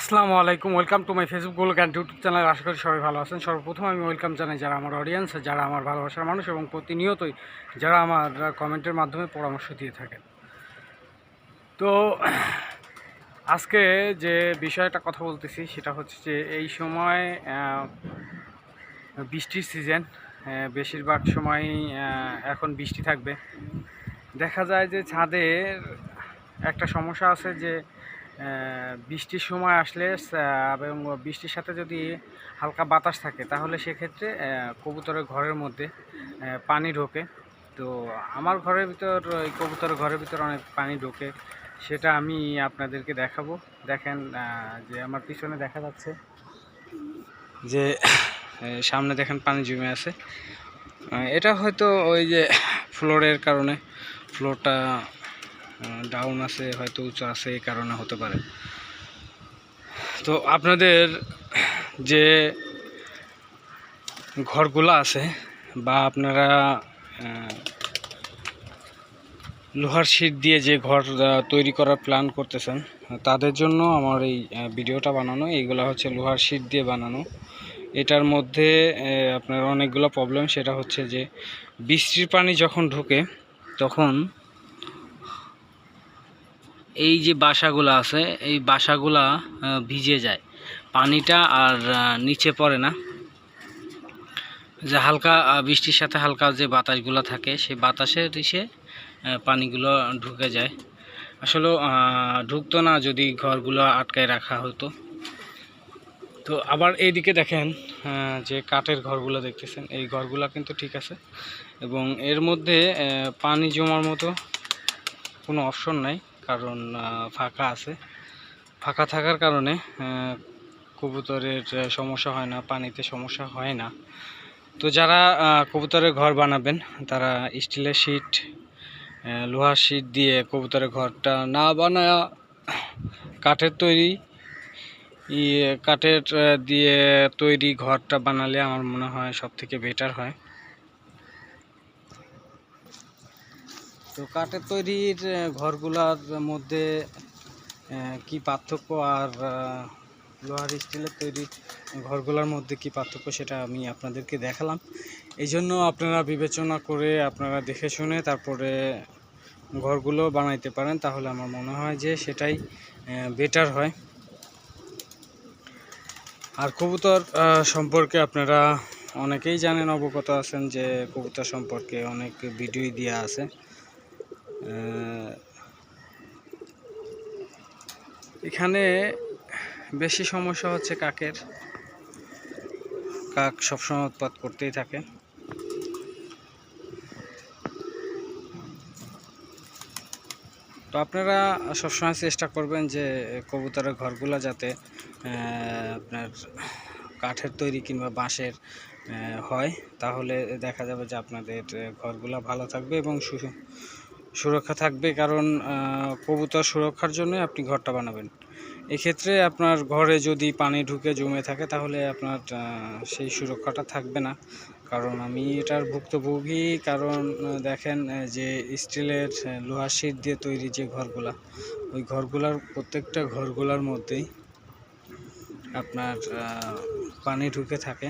আসসালামু আলাইকুম, welcome to my Facebook গোলক অ্যান্ড ইউটিউব চ্যানেল। আশা করি সবাই ভালো আছেন। সর্বপ্রথম আমি ওয়েলকাম জানাই যারা আমার অডিয়েন্স, যারা আমার ভালোবাসার মানুষ এবং প্রতিনিয়তই যারা আমার কমেন্টের মাধ্যমে পরামর্শ দিয়ে থাকেন। তো আজকে যে বিষয়টা কথা বলতেছি সেটা হচ্ছে যে এই সময় বৃষ্টির সিজন, বেশিরভাগ সময়ই এখন বৃষ্টি থাকবে। দেখা যায় যে ছাদের একটা সমস্যা আছে যে বৃষ্টির সময় আসলে এবং বৃষ্টির সাথে যদি হালকা বাতাস থাকে তাহলে সেক্ষেত্রে কবুতরের ঘরের মধ্যে পানি ঢোকে। তো আমার ঘরের ভিতর, ওই কবুতরের ঘরের ভিতর অনেক পানি ঢোকে, সেটা আমি আপনাদেরকে দেখাবো। দেখেন যে আমার পিছনে দেখা যাচ্ছে যে সামনে দেখেন পানি জমে আছে। এটা হয়তো ওই যে ফ্লোরের কারণে, ফ্লোরটা ডাউন আছে, হয়তো উঁচু আছে, এই কারণে হতে পারে। তো আপনাদের যে ঘরগুলো আছে বা আপনারা লোহার শিট দিয়ে যে ঘর তৈরি করার প্ল্যান করতেছেন তাদের জন্য আমার এই ভিডিওটা বানানো। এইগুলো হচ্ছে লোহার শিট দিয়ে বানানো। এটার মধ্যে আপনার অনেকগুলো প্রবলেম। সেটা হচ্ছে যে বৃষ্টির পানি যখন ঢোকে তখন এই যে বাসাগুলো আছে এই বাসাগুলা ভিজে যায়, পানিটা আর নিচে পড়ে না। যে হালকা বৃষ্টির সাথে হালকা যে বাতাসগুলো থাকে সেই বাতাসের দিশে পানিগুলো ঢুকে যায়। আসলে ঢুকতো না যদি ঘরগুলো আটকায় রাখা হতো। তো আবার এইদিকে দেখেন যে কাঠের ঘরগুলো দেখতেছেন, এই ঘরগুলো কিন্তু ঠিক আছে এবং এর মধ্যে পানি জমার মতো কোনো অপশন নাই, কারণ ফাঁকা আছে। ফাঁকা থাকার কারণে কবুতরের সমস্যা হয় না, পানিতে সমস্যা হয় না। তো যারা কবুতরের ঘর বানাবেন তারা স্টিলের শিট, লোহার শিট দিয়ে কবুতরের ঘরটা না বানায় কাঠের দিয়ে তৈরি ঘরটা বানালে আমার মনে হয় সব থেকে বেটার হয়। তো কাঠের তৈরির ঘরগুলোর মধ্যে কি পার্থক্য আর লোহার স্টিলের তৈরি ঘরগুলোর মধ্যে কি পার্থক্য সেটা আমি আপনাদেরকে দেখালাম। এই জন্য আপনারা বিবেচনা করে, আপনারা দেখে শুনে তারপরে ঘরগুলো বানাইতে পারেন, তাহলে আমার মনে হয় যে সেটাই বেটার হয়। আর কবুতর সম্পর্কে আপনারা অনেকেই জানেন, অবগত আছেন যে কবুতর সম্পর্কে অনেক ভিডিওই দেওয়া আছে। এখানে বেশি সমস্যা হচ্ছে কাকের। কাক সবসময় উৎপাত করতেই থাকে। তো আপনারা সবসময় চেষ্টা করবেন যে কবুতরের ঘরগুলো যাতে আপনার কাঠের তৈরি কিংবা বাঁশের হয়, তাহলে দেখা যাবে যে আপনাদের ঘরগুলো ভালো থাকবে এবং সুরক্ষা থাকবে। কারণ কবুতর সুরক্ষার জন্য আপনি ঘরটা বানাবেন। এক্ষেত্রে আপনার ঘরে যদি পানি ঢুকে জমে থাকে তাহলে আপনার সেই সুরক্ষাটা থাকবে না। কারণ আমি এটার ভুক্তভোগী। কারণ দেখেন যে স্টিলের লোহার শিট দিয়ে তৈরি যে ঘরগুলা, ওই ঘরগুলার প্রত্যেকটা ঘরগুলার মধ্যেই আপনার পানি ঢুকে থাকে।